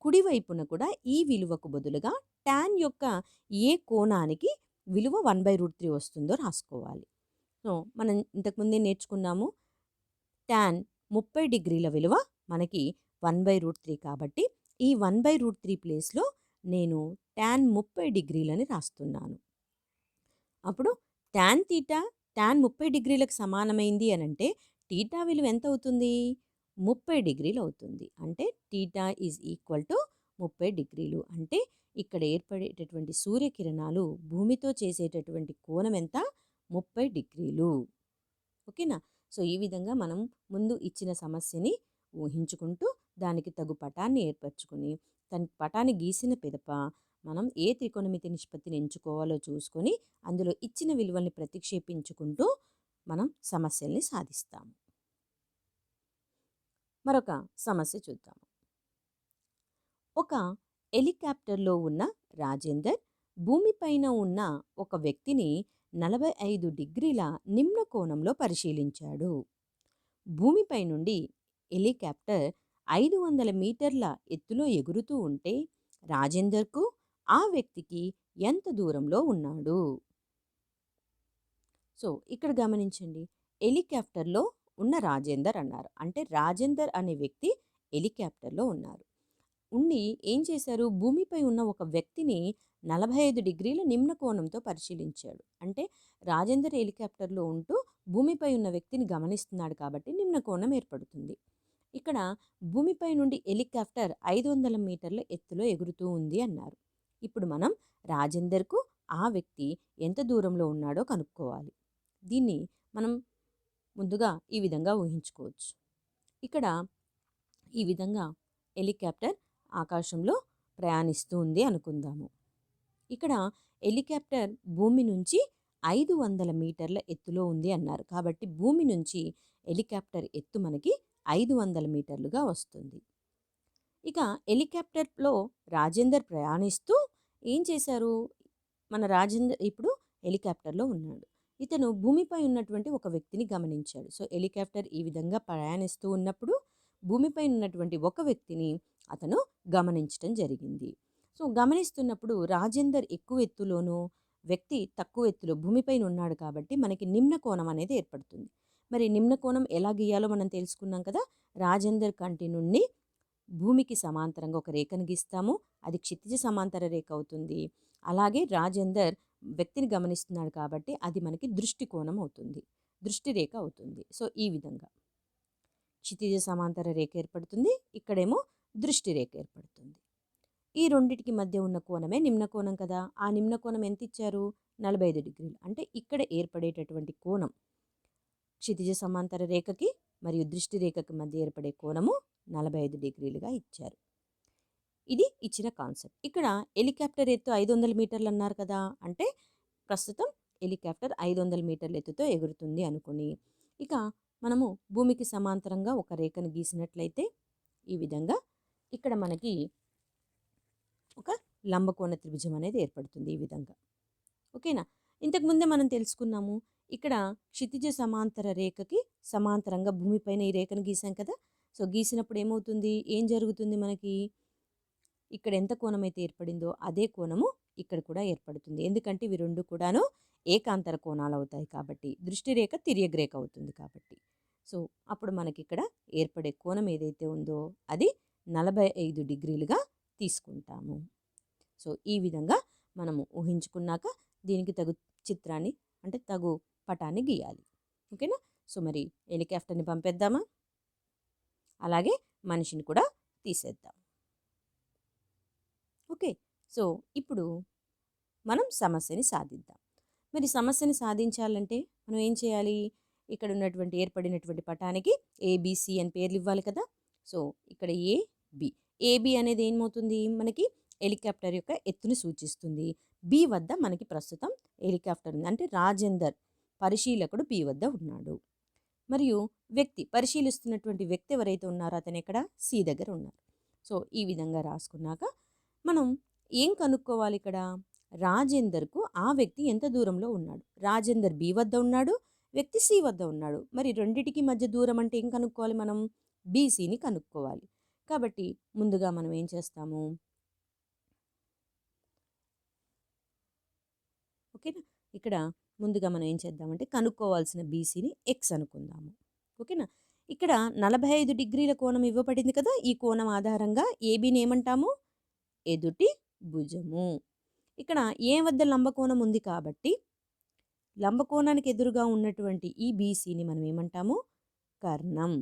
Speaker 1: కుడి వైపున కూడా ఈ విలువకు బదులుగా టాన్ యొక్క ఏ కోణానికి విలువ 1/√3 వస్తుందో రాసుకోవాలి. సో, మనం ఇంతకుముందే నేర్చుకున్నాము. టాన్ 30 డిగ్రీల విలువ మనకి 1/√3 కాబట్టి ఈ 1/√3 ప్లేస్‌లో నేను టాన్ 30 డిగ్రీలని రాస్తున్నాను. అప్పుడు టాన్ తీటా టాన్ 30 డిగ్రీలకు సమానమైంది అనంటే తీటా విలువ ఎంత అవుతుంది? 30 డిగ్రీలు అవుతుంది. అంటే తీటా ఈజ్ ఈక్వల్ టు 30 డిగ్రీలు. అంటే ఇక్కడ ఏర్పడేటటువంటి సూర్యకిరణాలు భూమితో చేసేటటువంటి కోణం ఎంత? 30 డిగ్రీలు. ఓకేనా? సో, ఈ విధంగా మనం ముందు ఇచ్చిన సమస్యని ఊహించుకుంటూ దానికి తగు పటాన్ని ఏర్పరచుకొని పటాన్ని గీసిన పిదప మనం ఏ త్రికోణమితి నిష్పత్తిని ఎంచుకోవాలో చూసుకొని అందులో ఇచ్చిన విలువల్ని ప్రతిక్షేపించుకుంటూ మనం సమస్యల్ని సాధిస్తాము. మరొక సమస్య చూద్దాం. ఒక హెలికాప్టర్లో ఉన్న రాజేందర్ భూమిపైన ఉన్న ఒక వ్యక్తిని 45 డిగ్రీల నిమ్న కోణంలో పరిశీలించాడు. భూమిపై నుండి హెలికాప్టర్ 500 మీటర్ల ఎత్తులో ఎగురుతూ ఉంటే రాజేందర్కు ఆ వ్యక్తికి ఎంత దూరంలో ఉన్నాడు? సో, ఇక్కడ గమనించండి. హెలికాప్టర్‌లో ఉన్న రాజేందర్ అన్నారు. అంటే రాజేందర్ అనే వ్యక్తి హెలికాప్టర్‌లో ఉన్నారు. ఉండి ఏం చేశారు? భూమిపై ఉన్న ఒక వ్యక్తిని 45 డిగ్రీల నిమ్న కోణంతో పరిశీలించాడు. అంటే రాజేందర్ హెలికాప్టర్‌లో ఉంటూ భూమిపై ఉన్న వ్యక్తిని గమనిస్తున్నాడు కాబట్టి నిమ్న కోణం ఏర్పడుతుంది. ఇక్కడ భూమిపై నుండి హెలికాప్టర్ 500 మీటర్ల ఎత్తులో ఎగురుతూ ఉంది అన్నారు. ఇప్పుడు మనం రాజేందర్‌కు ఆ వ్యక్తి ఎంత దూరంలో ఉన్నాడో కనుక్కోవాలి. దీన్ని మనం ముందుగా ఈ విధంగా ఊహించుకోవచ్చు. ఇక్కడ ఈ విధంగా హెలికాప్టర్ ఆకాశంలో ప్రయాణిస్తూ ఉంది అనుకుందాము. ఇక్కడ హెలికాప్టర్ భూమి నుంచి 500 మీటర్ల ఎత్తులో ఉంది అన్నారు. కాబట్టి భూమి నుంచి హెలికాప్టర్ ఎత్తు మనకి 500 మీటర్లుగా వస్తుంది. ఇక హెలికాప్టర్‌లో రాజేందర్ ప్రయాణిస్తూ ఏం చేశారు? మన రాజేందర్ ఇప్పుడు హెలికాప్టర్‌లో ఉన్నాడు. ఇతను భూమిపై ఉన్నటువంటి ఒక వ్యక్తిని గమనించాడు. సో, హెలికాప్టర్ ఈ విధంగా ప్రయాణిస్తూ ఉన్నప్పుడు భూమిపై ఉన్నటువంటి ఒక వ్యక్తిని అతను గమనించటం జరిగింది. సో, గమనిస్తున్నప్పుడు రాజేందర్ ఎక్కువ ఎత్తులోనో వ్యక్తి తక్కువ ఎత్తులో భూమిపైన ఉన్నాడు కాబట్టి మనకి నిమ్న కోణం అనేది ఏర్పడుతుంది. మరి నిమ్న కోణం ఎలా గీయాలో మనం తెలుసుకున్నాం కదా! రాజేందర్ కంటి నుండి భూమికి సమాంతరంగా ఒక రేఖను గీస్తాము. అది క్షితిజ సమాంతర రేఖ అవుతుంది. అలాగే రాజేందర్ వ్యక్తిని గమనిస్తున్నాడు కాబట్టి అది మనకి దృష్టి కోణం అవుతుంది. దృష్టి రేఖ అవుతుంది. సో, ఈ విధంగా క్షితిజ సమాంతర రేఖ ఏర్పడుతుంది. ఇక్కడేమో దృష్టి రేఖ ఏర్పడుతుంది. ఈ రెండిటికి మధ్య ఉన్న కోణమే నిమ్న కోణం కదా! ఆ నిమ్న కోణం ఎంత ఇచ్చారు? 45 డిగ్రీలు. అంటే ఇక్కడ ఏర్పడేటటువంటి కోణం క్షితిజ సమాంతర రేఖకి మరియు దృష్టి రేఖకి మధ్య ఏర్పడే కోణము 45 డిగ్రీలుగా ఇచ్చారు. ఇది ఇచ్చిన కాన్సెప్ట్. ఇక్కడ హెలికాప్టర్ ఎత్తు 500 మీటర్లు అన్నారు కదా! అంటే ప్రస్తుతం హెలికాప్టర్ 500 మీటర్ల ఎత్తుతో ఎగురుతుంది అనుకుని, ఇక మనము భూమికి సమాంతరంగా ఒక రేఖను గీసినట్లయితే ఈ విధంగా ఇక్కడ మనకి ఒక లంబకోణ త్రిభుజం అనేది ఏర్పడుతుంది ఈ విధంగా. ఓకేనా? ఇంతకుముందే మనం తెలుసుకున్నాము. ఇక్కడ క్షితిజ సమాంతర రేఖకి సమాంతరంగా భూమిపైన ఈ రేఖను గీసాం కదా! సో, గీసినప్పుడు ఏమవుతుంది? ఏం జరుగుతుంది మనకి? ఇక్కడ ఎంత కోణమైతే ఏర్పడిందో అదే కోణము ఇక్కడ కూడా ఏర్పడుతుంది. ఎందుకంటే ఇవి 2 కూడాను ఏకాంతర కోణాలు అవుతాయి కాబట్టి. దృష్టి రేఖ తిర్యక్ రేఖ అవుతుంది కాబట్టి. సో, అప్పుడు మనకిక్కడ ఏర్పడే కోణం ఏదైతే ఉందో అది 45 డిగ్రీలుగా తీసుకుంటాము. సో, ఈ విధంగా మనము ఊహించుకున్నాక దీనికి తగు చిత్రాన్ని అంటే తగు పటాన్ని గీయాలి. ఓకేనా? సో, మరి హెలికాప్టర్‌ని పంపేద్దామా? అలాగే మనిషిని కూడా తీసేద్దాం. ఓకే. సో, ఇప్పుడు మనం సమస్యని సాధిద్దాం. మరి సమస్యని సాధించాలంటే మనం ఏం చేయాలి? ఇక్కడ ఉన్నటువంటి ఏర్పడినటువంటి పటానికి ఏబీసీ అని పేర్లు ఇవ్వాలి కదా! సో, ఇక్కడ ఏ, బి. ఏబి అనేది ఏమవుతుంది? మనకి హెలికాప్టర్ యొక్క ఎత్తును సూచిస్తుంది. బి వద్ద మనకి ప్రస్తుతం హెలికాప్టర్ ఉంది. అంటే రాజేందర్ పరిశీలకుడు బి వద్ద ఉన్నాడు. మరియు వ్యక్తి పరిశీలిస్తున్నటువంటి వ్యక్తి ఎవరైతే ఉన్నారో అతను ఎక్కడ? సి దగ్గర ఉన్నారు. సో, ఈ విధంగా రాసుకున్నాక మనం ఏం కనుక్కోవాలి ఇక్కడ? రాజేందర్‌కు ఆ వ్యక్తి ఎంత దూరంలో ఉన్నాడు? రాజేందర్ బి వద్ద ఉన్నాడు. వ్యక్తి సి వద్ద ఉన్నాడు. మరి రెండిటికి మధ్య దూరం అంటే ఏం కనుక్కోవాలి మనం? బీసీని కనుక్కోవాలి. కాబట్టి ముందుగా మనం ఏం చేస్తాము? ఓకేనా? ఇక్కడ ముందుగా మనం ఏం చేద్దామంటే కనుక్కోవాల్సిన బీసీని ఎక్స్ అనుకుందాము. ఓకేనా? ఇక్కడ 45 డిగ్రీల కోణం ఇవ్వబడింది కదా! ఈ కోణం ఆధారంగా ఏబీని ఏమంటాము? ఎదుటి భుజము. ఇక్కడ ఏ వద్ద లంబకోణం ఉంది కాబట్టి లంబకోణానికి ఎదురుగా ఉన్నటువంటి ఈ బీసీని మనం ఏమంటాము? కర్ణం.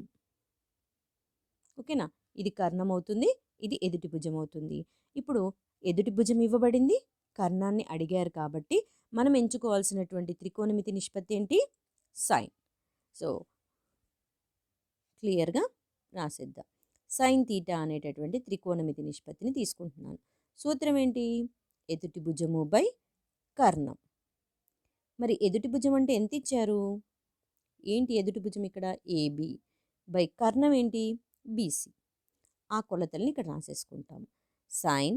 Speaker 1: ఓకేనా? ఇది కర్ణం అవుతుంది. ఇది ఎదుటి భుజం అవుతుంది. ఇప్పుడు ఎదుటి భుజం ఇవ్వబడింది. కర్ణాన్ని అడిగారు కాబట్టి మనం ఎంచుకోవాల్సినటువంటి త్రికోణమితి నిష్పత్తి ఏంటి? సైన్. సో, క్లియర్‌గా రాసేద్దాం. సైన్ తీటా అనేటటువంటి త్రికోణమితి నిష్పత్తిని తీసుకుంటున్నాను. సూత్రం ఏంటి? ఎదుటి భుజము బై కర్ణం. మరి ఎదుటి భుజం అంటే ఎంత ఇచ్చారు? ఏంటి ఎదుటి భుజం ఇక్కడ? ఏబి బై కర్ణం ఏంటి? బీసీ. ఆ కొలతల్ని ఇక్కడ రాసేసుకుంటాం. సైన్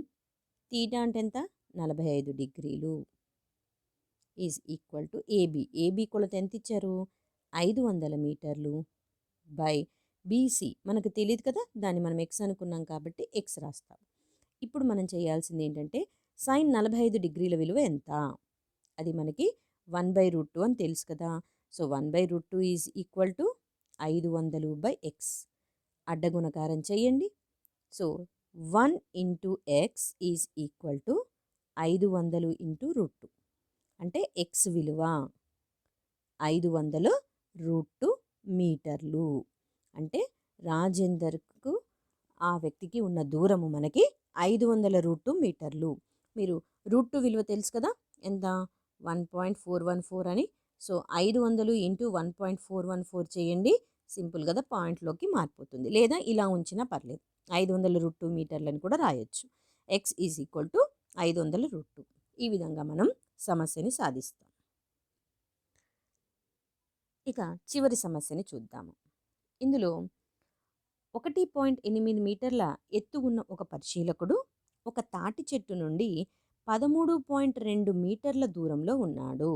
Speaker 1: తీటా అంటే ఎంత? 45 డిగ్రీలు is equal to AB. AB కొలత ఎంత ఇచ్చారు? 500 మీటర్లు బై బీసీ. మనకు తెలియదు కదా! దాన్ని మనం ఎక్స్ అనుకున్నాం కాబట్టి ఎక్స్ రాస్తాం. ఇప్పుడు మనం చేయాల్సింది ఏంటంటే సైన్ 45 డిగ్రీల విలువ ఎంత? అది మనకి 1/√2 అని తెలుసు కదా! So, 1/√2 is equal to 500 by x. అడ్డగుణకారం చేయండి. So, 1 into x is equal to 500 into √2. అంటే ఎక్స్ విలువ 500 √2 మీటర్లు. అంటే రాజేందర్కు ఆ వ్యక్తికి ఉన్న దూరము మనకి 500 √2 మీటర్లు. మీరు √2 విలువ తెలుసు కదా! ఎంత? 1.414 అని. సో, 500 ఇంటూ 1.414 చేయండి. సింపుల్ కదా! పాయింట్లోకి మారిపోతుంది. లేదా ఇలా ఉంచినా పర్లేదు. 500 √2 మీటర్లని కూడా రాయొచ్చు. X is equal to 500 √2. ఈ విధంగా మనం సమస్యని సాధిస్తాం. ఇక చివరి సమస్యని చూద్దాము. ఇందులో 1.8 మీటర్ల ఎత్తు ఉన్న ఒక పరిశీలకుడు ఒక తాటి చెట్టు నుండి 13.2 మీటర్ల దూరంలో ఉన్నాడు.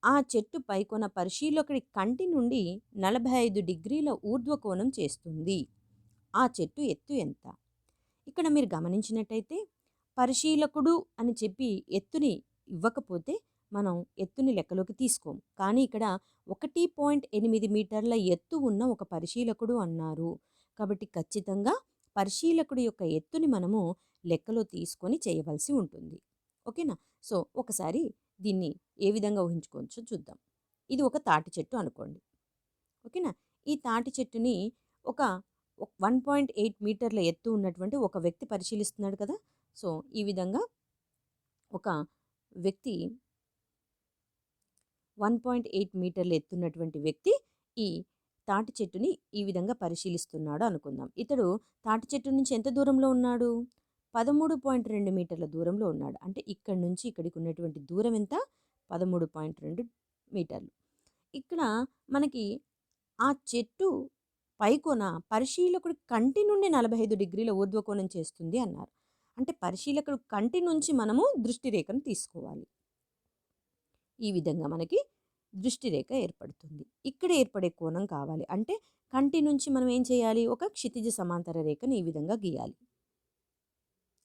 Speaker 1: ఆ చెట్టు పైకొన పరిశీలకుడి కంటి నుండి 45 డిగ్రీల ఊర్ధ్వకోణం చేస్తుంది. ఆ చెట్టు ఎత్తు ఎంత? ఇక్కడ మీరు గమనించినట్టయితే పరిశీలకుడు అని చెప్పి ఎత్తుని ఇవ్వకపోతే మనం ఎత్తుని లెక్కలోకి తీసుకోము. కానీ ఇక్కడ 1.8 మీటర్ల ఎత్తు ఉన్న ఒక పరిశీలకుడు అన్నారు. కాబట్టి ఖచ్చితంగా పరిశీలకుడి యొక్క ఎత్తుని మనము లెక్కలో తీసుకొని చేయవలసి ఉంటుంది. ఓకేనా? సో, ఒకసారి దీన్ని ఏ విధంగా ఊహించుకోవచ్చో చూద్దాం. ఇది ఒక తాటి చెట్టు అనుకోండి. ఓకేనా? ఈ తాటి చెట్టుని ఒక 1.8 మీటర్ల ఎత్తు ఉన్నటువంటి ఒక వ్యక్తి పరిశీలిస్తున్నాడు కదా! సో, ఈ విధంగా ఒక వ్యక్తి 1.8 మీటర్ల ఎత్తున్నటువంటి వ్యక్తి ఈ తాటి చెట్టుని ఈ విధంగా పరిశీలిస్తున్నాడు అనుకుందాం. ఇతడు తాటి చెట్టు నుంచి ఎంత దూరంలో ఉన్నాడు? 13.2 మీటర్ల దూరంలో ఉన్నాడు. అంటే ఇక్కడి నుంచి ఇక్కడికి ఉన్నటువంటి దూరం ఎంత? 13.2 మీటర్లు. ఇక్కడ మనకి ఆ చెట్టు పైకొన పరిశీలకుడి కంటి నుండి 45 డిగ్రీల ఊర్ధ్వకోణం చేస్తుంది అన్నారు. అంటే పరిశీలకుడు కంటి నుంచి మనము దృష్టి రేఖను తీసుకోవాలి. ఈ విధంగా మనకి దృష్టి రేఖ ఏర్పడుతుంది. ఇక్కడ ఏర్పడే కోణం కావాలి. అంటే కంటి నుంచి మనం ఏం చేయాలి? ఒక క్షితిజ సమాంతర రేఖను ఈ విధంగా గీయాలి.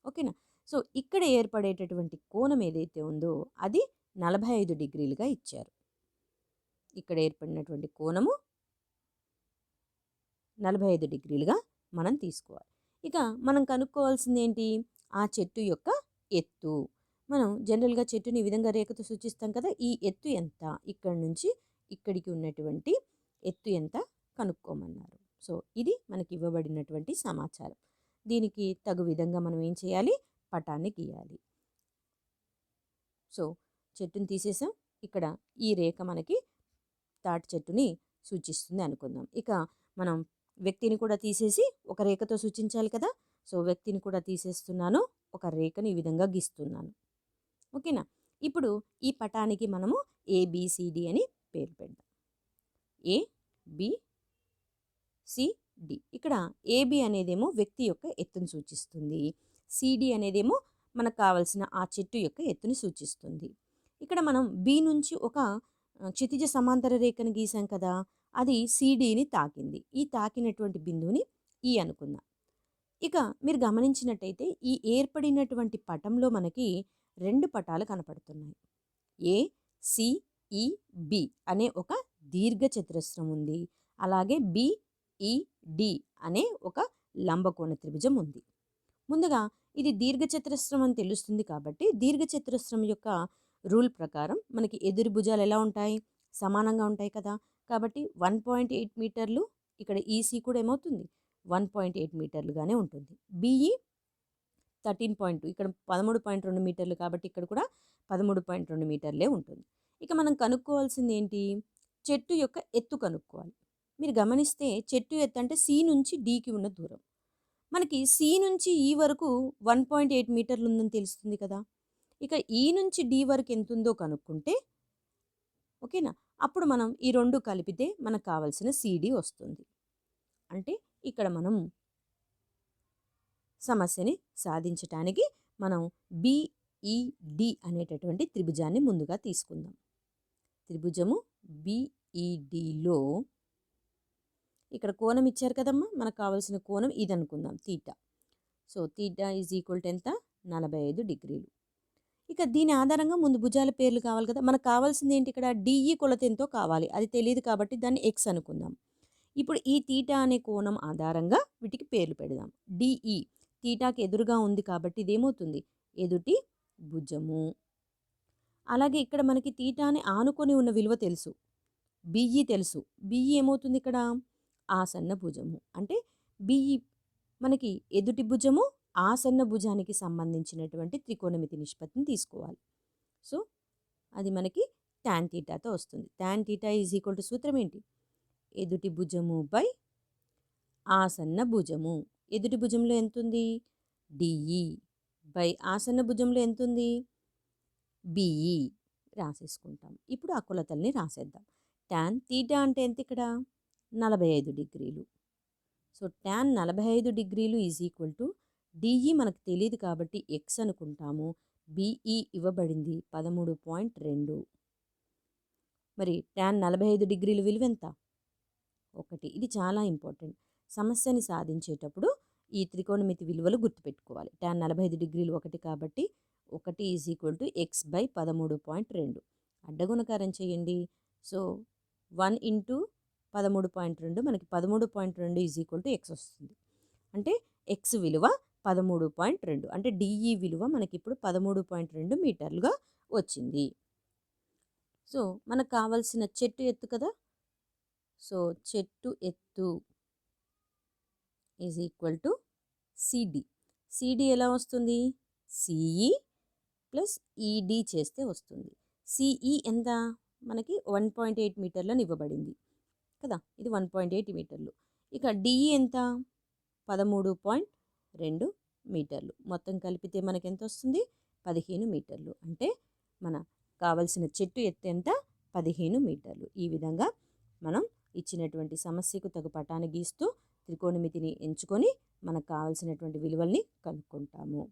Speaker 1: ఓకేనా? సో, ఇక్కడ ఏర్పడేటటువంటి కోణం ఏదైతే ఉందో అది 45 డిగ్రీలుగా ఇచ్చారు. ఇక్కడ ఏర్పడినటువంటి కోణము 45 డిగ్రీలుగా మనం తీసుకోవాలి. ఇక మనం కనుక్కోవాల్సింది ఏంటి? ఆ చెట్టు యొక్క ఎత్తు. మనం జనరల్‌గా చెట్టుని ఈ విధంగా రేఖతో సూచిస్తాం కదా! ఈ ఎత్తు ఎంత? ఇక్కడి నుంచి ఇక్కడికి ఉన్నటువంటి ఎత్తు ఎంత కనుక్కోమన్నారు. సో, ఇది మనకి ఇవ్వబడినటువంటి సమాచారం. దీనికి తగు విధంగా మనం ఏం చేయాలి? పటాన్ని గీయాలి. సో, చెట్టుని తీసేసాం. ఇక్కడ ఈ రేఖ మనకి తాటి చెట్టుని సూచిస్తుంది అనుకుందాం. ఇక మనం వ్యక్తిని కూడా తీసేసి ఒక రేఖతో సూచించాలి కదా! సో, వ్యక్తిని కూడా తీసేస్తున్నాను. ఒక రేఖని ఈ విధంగా గీస్తున్నాను. ఓకేనా? ఇప్పుడు ఈ పటానికి మనము ఏబిసిడి అని పేరు పెడదాం. ఏ, బి, సి, డి. ఇక్కడ ఏబి అనేదేమో వ్యక్తి యొక్క ఎత్తును సూచిస్తుంది. సిడి అనేదేమో మనకు కావాల్సిన ఆ చెట్టు యొక్క ఎత్తుని సూచిస్తుంది. ఇక్కడ మనం బి నుంచి ఒక క్షితిజ సమాంతర రేఖను గీసాం కదా! అది సిడిని తాకింది. ఈ తాకినటువంటి బిందువుని ఈ అనుకుందాం. ఇక మీరు గమనించినట్టయితే ఈ ఏర్పడినటువంటి పటంలో మనకి 2 పటాలు కనపడుతున్నాయి. ఏ, సి, ఈ, బి అనే ఒక దీర్ఘ చతురస్రం ఉంది. అలాగే బి, ఈ, డి అనే ఒక లంబకోణ త్రిభుజం ఉంది. ముందుగా ఇది దీర్ఘ చతురస్రం అని తెలుస్తుంది కాబట్టి దీర్ఘ చతురస్రం యొక్క రూల్ ప్రకారం మనకి ఎదురు భుజాలు ఎలా ఉంటాయి? సమానంగా ఉంటాయి కదా! కాబట్టి 1.8 మీటర్లు, ఇక్కడ ఈసీ కూడా ఏమవుతుంది? 1.8 మీటర్లుగానే ఉంటుంది. బిఈ 13.2, ఇక్కడ 13.2 మీటర్లు కాబట్టి ఇక్కడ కూడా 13.2 మీటర్లే ఉంటుంది. ఇక మనం కనుక్కోవాల్సింది ఏంటి? చెట్టు యొక్క ఎత్తు కనుక్కోవాలి. మీరు గమనిస్తే చెట్టు ఎత్తు అంటే సి నుంచి డికి ఉన్న దూరం. మనకి సి నుంచి ఈ వరకు 1.8 మీటర్లు ఉందని తెలుస్తుంది కదా! ఇక ఈ నుంచి డి వరకు ఎంతుందో కనుక్కుంటే ఓకేనా? అప్పుడు మనం ఈ 2 కలిపితే మనకు కావాల్సిన సిడి వస్తుంది. అంటే ఇక్కడ మనం సమస్యని సాధించటానికి మనం బిఈడి అనేటటువంటి త్రిభుజాన్ని ముందుగా తీసుకుందాం. త్రిభుజము బిఈడిలో ఇక్కడ కోణం ఇచ్చారు కదమ్మా! మనకు కావాల్సిన కోణం ఇది అనుకుందాం theta. So, theta is equal to ఎంత? 45 డిగ్రీలు. ఇక దీని ఆధారంగా ముందు భుజాల పేర్లు కావాలి కదా! మనకు కావాల్సింది ఏంటి ఇక్కడ? డిఈ కొలత ఎంతో కావాలి. అది తెలీదు కాబట్టి దాన్ని ఎక్స్ అనుకుందాం. ఇప్పుడు ఈ తీటా అనే కోణం ఆధారంగా వీటికి పేర్లు పెడదాం. డిఈ తీటాకి ఎదురుగా ఉంది కాబట్టి ఇదేమవుతుంది? ఎదుటి భుజము. అలాగే ఇక్కడ మనకి తీటాని ఆనుకొని ఉన్న విలువ తెలుసు. బిఈ తెలుసు. బిఈ ఏమవుతుంది ఇక్కడ? ఆసన్న భుజము. అంటే బిఈ మనకి ఎదుటి భుజము, ఆసన్న భుజానికి సంబంధించినటువంటి త్రికోణమితి నిష్పత్తిని తీసుకోవాలి. సో, అది మనకి టాన్ తీటాతో వస్తుంది. Tan theta is equal to సూత్రం ఏంటి? ఎదుటి భుజము బై ఆసన్న భుజము. ఎదుటి భుజంలో ఎంతుంది? డిఈ బై ఆసన్న భుజంలో ఎంతుంది? బిఈ రాసేసుకుంటాం. ఇప్పుడు ఆ కొలతల్ని రాసేద్దాం. టాన్ తీటా అంటే ఎంత ఇక్కడ? 45 డిగ్రీలు. సో, టాన్ 45 డిగ్రీలు ఈజ్ ఈక్వల్ టు డిఈ మనకు తెలియదు కాబట్టి ఎక్స్ అనుకుంటాము. బిఈ ఇవ్వబడింది 13.2. మరి టాన్ 45 డిగ్రీల విలువ ఎంత? 1. ఇది చాలా ఇంపార్టెంట్. సమస్యని సాధించేటప్పుడు ఈ త్రికోణమితి విలువలు గుర్తుపెట్టుకోవాలి. టాన్ 45 డిగ్రీలు 1 కాబట్టి 1 is equal to X by 13.2. అడ్డగుణకారం చేయండి. సో 1 ఇంటూ 13.2 మనకి 13.2 ఈజ్ ఈక్వల్ టు ఎక్స్ వస్తుంది. అంటే ఎక్స్ విలువ 13.2, అంటే డిఈ విలువ మనకి ఇప్పుడు 13.2 మీటర్లుగా వచ్చింది. సో మనకు కావాల్సిన చెట్టు ఎత్తు కదా, సో చెట్టు ఎత్తు is equal to CD. CD ఎలా వస్తుంది? సిఈ ప్లస్ ఈడి చేస్తే వస్తుంది. సిఈ ఎంత? మనకి 1.8 మీటర్లను ఇవ్వబడింది కదా, ఇది 1.8 మీటర్లు. ఇక డిఈ ఎంత? 13.2 మీటర్లు. మొత్తం కలిపితే మనకి ఎంత వస్తుంది? 15 మీటర్లు. అంటే మన కావలసిన చెట్టు ఎత్తు ఎంత? 15 మీటర్లు. ఈ విధంగా మనం ఇచ్చినటువంటి సమస్యకు తగు పటాన్ని గీస్తూ త్రికోణమితిని ఎంచుకొని మనకు కావాల్సినటువంటి విలువల్ని కనుక్కుంటాము.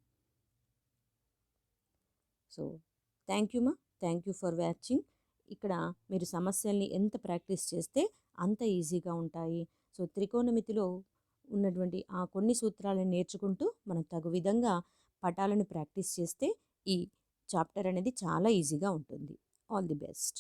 Speaker 1: So thank you thank you for watching. ఇక్కడ మీరు సమస్యల్ని ఎంత ప్రాక్టీస్ చేస్తే అంత ఈజీగా ఉంటాయి. సో త్రికోణమితిలో ఉన్నటువంటి ఆ కొన్ని సూత్రాలను నేర్చుకుంటూ మనం తగు విధంగా పటాలను ప్రాక్టీస్ చేస్తే ఈ చాప్టర్ అనేది చాలా ఈజీగా ఉంటుంది. All the best.